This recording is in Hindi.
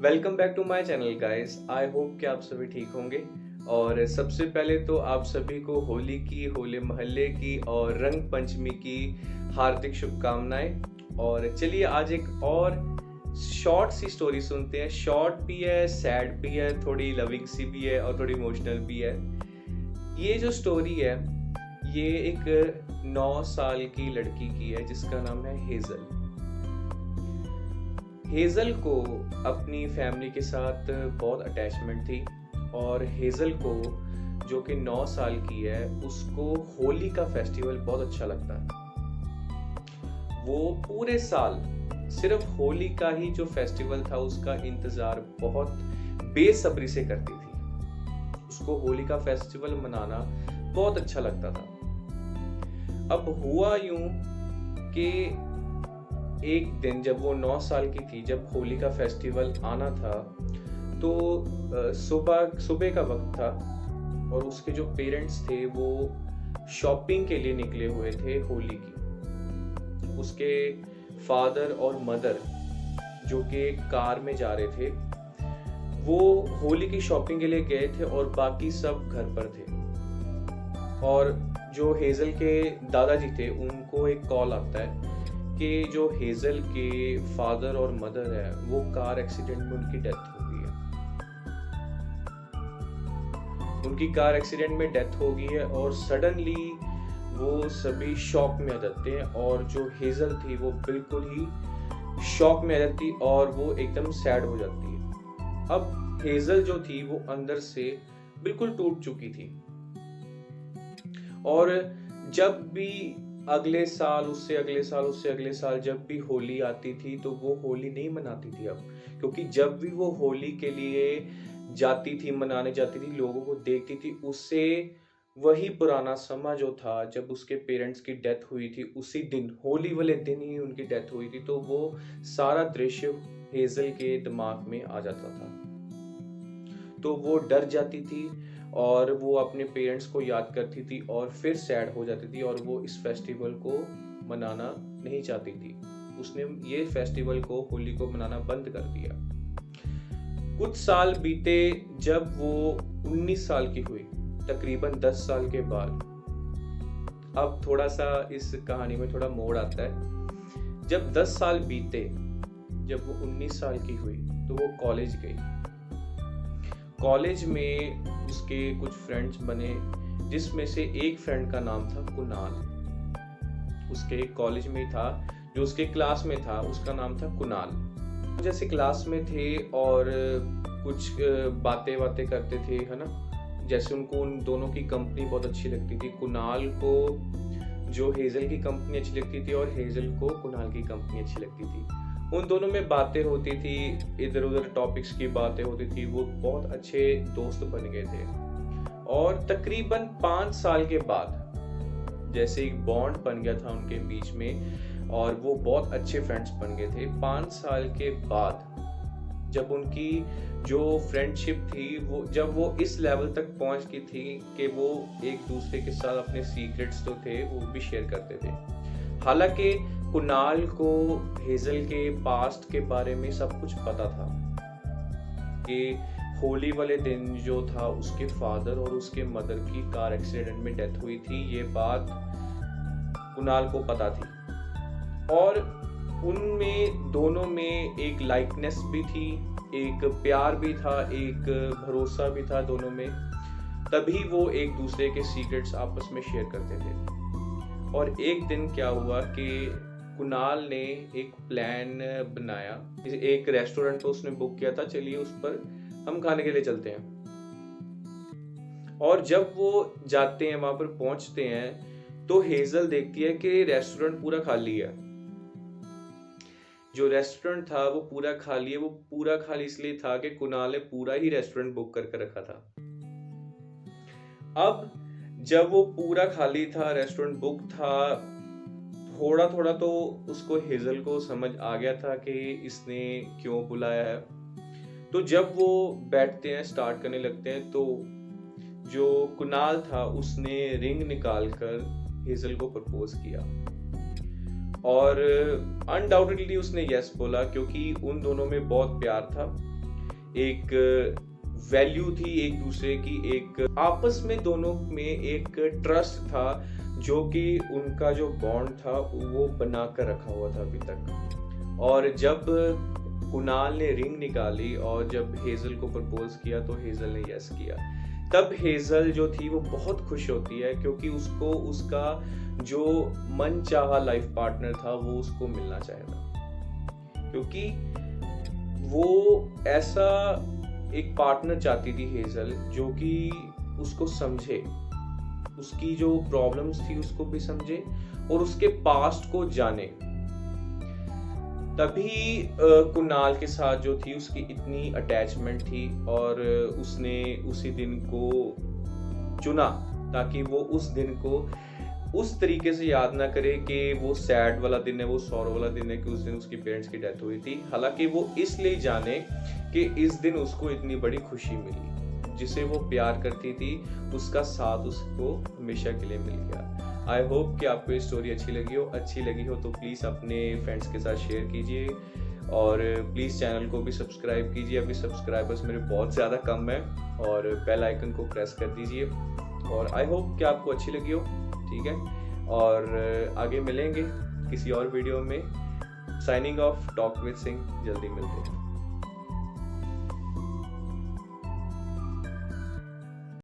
Welcome back to my channel guys. I hope कि आप सभी ठीक होंगे। और सबसे पहले तो आप सभी को होली की, होले महल्ले की और रंग पंचमी की हार्दिक शुभकामनाएं। और चलिए आज एक और शॉर्ट सी स्टोरी सुनते हैं। शॉर्ट भी है, सैड भी है, थोड़ी लविंग सी भी है और थोड़ी इमोशनल भी है। ये जो स्टोरी है ये एक 9 साल की लड़की की है जिसका नाम है हेजल। हेजल को अपनी फैमिली के साथ बहुत अटैचमेंट थी और हेजल को जो कि 9 साल की है उसको होली का फेस्टिवल बहुत अच्छा लगता है। वो पूरे साल सिर्फ होली का ही जो फेस्टिवल था उसका इंतजार बहुत बेसब्री से करती थी। उसको होली का फेस्टिवल मनाना बहुत अच्छा लगता था। अब हुआ यूं कि एक दिन जब वो 9 साल की थी, जब होली का फेस्टिवल आना था, तो सुबह का वक्त था और उसके जो पेरेंट्स थे वो शॉपिंग के लिए निकले हुए थे होली की। उसके फादर और मदर जो कि कार में जा रहे थे वो होली की शॉपिंग के लिए गए थे और बाकी सब घर पर थे। और जो हेजल के दादाजी थे उनको एक कॉल आता है कि जो हेजल के फादर और मदर है वो कार एक्सीडेंट में उनकी डेथ हो गई है। उनकी कार एक्सीडेंट में डेथ हो गई है और सडनली वो सभी शॉक में आ जाते हैं और जो हेजल थी वो बिल्कुल ही शॉक में आ जाती और वो एकदम सैड हो जाती है। अब हेजल जो थी वो अंदर से बिल्कुल टूट चुकी थी और जब भी अगले साल, उससे अगले साल जब भी होली आती थी तो वो होली नहीं मनाती थी अब, क्योंकि जब भी वो होली के लिए जाती थी, मनाने जाती थी, लोगों को देखती थी, उससे वही पुराना समा जो था जब उसके पेरेंट्स की डेथ हुई थी, उसी दिन, होली वाले दिन ही उनकी डेथ हुई थी, तो वो सारा दृश्य हेजल के दिमाग में आ जाता था। तो वो डर जाती थी और वो अपने पेरेंट्स को याद करती थी और फिर सैड हो जाती थी और वो इस फेस्टिवल को मनाना नहीं चाहती थी। उसने ये फेस्टिवल को, होली को मनाना बंद कर दिया। कुछ साल बीते, जब वो 19 साल की हुई, तकरीबन 10 साल के बाद। अब थोड़ा सा इस कहानी में थोड़ा मोड़ आता है। जब 10 साल बीते, जब वो 19 साल की हुई तो वो कॉलेज गई। कॉलेज में उसके कुछ फ्रेंड्स बने जिसमें से एक फ्रेंड का नाम था कुणाल। उसके कॉलेज में था, जो उसके क्लास में था उसका नाम था कुणाल। जैसे क्लास में थे और कुछ बातें करते थे, है ना। जैसे उनको उन दोनों की कंपनी बहुत अच्छी लगती थी। कुणाल को जो हेजल की कंपनी अच्छी लगती थी और हेजल को कुणाल की कंपनी अच्छी लगती थी। उन दोनों में बातें होती थी, इधर उधर टॉपिक्स की बातें होती थी। वो बहुत अच्छे दोस्त बन गए थे और तकरीबन 5 साल के बाद जैसे एक बॉन्ड बन गया था उनके बीच में और वो बहुत अच्छे फ्रेंड्स बन गए थे। 5 साल के बाद जब उनकी जो फ्रेंडशिप थी जब वो इस लेवल तक पहुंच गई थी कि वो एक दूसरे के साथ अपने सीक्रेट्स तो थे वो भी शेयर करते थे। हालांकि कुणाल को हेजल के पास्ट के बारे में सब कुछ पता था कि होली वाले दिन जो था उसके फादर और उसके मदर की कार एक्सीडेंट में डेथ हुई थी। ये बात कुणाल को पता थी और उनमें दोनों में एक लाइकनेस भी थी, एक प्यार भी था, एक भरोसा भी था दोनों में। तभी वो एक दूसरे के सीक्रेट्स आपस में शेयर करते थे। और एक दिन क्या हुआ कि कुणाल ने एक प्लान बनाया। एक रेस्टोरेंट को उसने बुक किया था, चलिए उस पर हम खाने के लिए चलते हैं। और जब वो जाते हैं, वहां पर पहुंचते हैं तो हेजल देखती है कि रेस्टोरेंट पूरा खाली है। जो रेस्टोरेंट था वो पूरा खाली है। वो पूरा खाली इसलिए था कि कुणाल ने पूरा ही रेस्टोरेंट बुक करके रखा था। अब जब वो पूरा खाली था, रेस्टोरेंट बुक था, थोड़ा थोड़ा तो उसको हेजल को समझ आ गया था कि इसने क्यों बुलाया है। तो जब वो बैठते हैं, स्टार्ट करने लगते हैं, तो जो कुणाल था उसने रिंग निकालकर हेजल को प्रपोज किया और अनडाउटेडली उसने यस बोला, क्योंकि उन दोनों में बहुत प्यार था। एक वैल्यू थी एक दूसरे की, एक आपस में दोनों में एक ट्रस्ट था जो कि उनका जो बॉन्ड था वो बना कर रखा हुआ था अभी तक। और जब कुणाल ने रिंग निकाली और जब हेजल को प्रपोज किया तो हेजल ने यस किया। तब हेजल जो थी वो बहुत खुश होती है क्योंकि उसको उसका जो मन चाहा लाइफ पार्टनर था वो उसको मिलना चाहेगा, क्योंकि वो ऐसा एक पार्टनर चाहती थी हेजल जो कि उसको समझे, उसकी जो प्रॉब्लम्स थी उसको भी समझे और उसके पास्ट को जाने। तभी कुणाल के साथ जो थी उसकी इतनी अटैचमेंट थी और उसने उसी दिन को चुना ताकि वो उस दिन को उस तरीके से याद ना करे कि वो सैड वाला दिन है, वो सॉरो वाला दिन है कि उस दिन उसकी पेरेंट्स की डेथ हुई थी। हालांकि वो इसलिए जाने कि इस दिन उसको इतनी बड़ी खुशी मिली, जिसे वो प्यार करती थी उसका साथ उसको हमेशा के लिए मिल गया। आई होप कि आपको ये स्टोरी अच्छी लगी हो तो प्लीज़ अपने फ्रेंड्स के साथ शेयर कीजिए और प्लीज़ चैनल को भी सब्सक्राइब कीजिए। अभी सब्सक्राइबर्स मेरे बहुत ज़्यादा कम है और बेल आइकन को प्रेस कर दीजिए। और आई होप कि आपको अच्छी लगी हो, ठीक है। और आगे मिलेंगे किसी और वीडियो में। Signing off, talk with Singh, जल्दी मिलते हैं।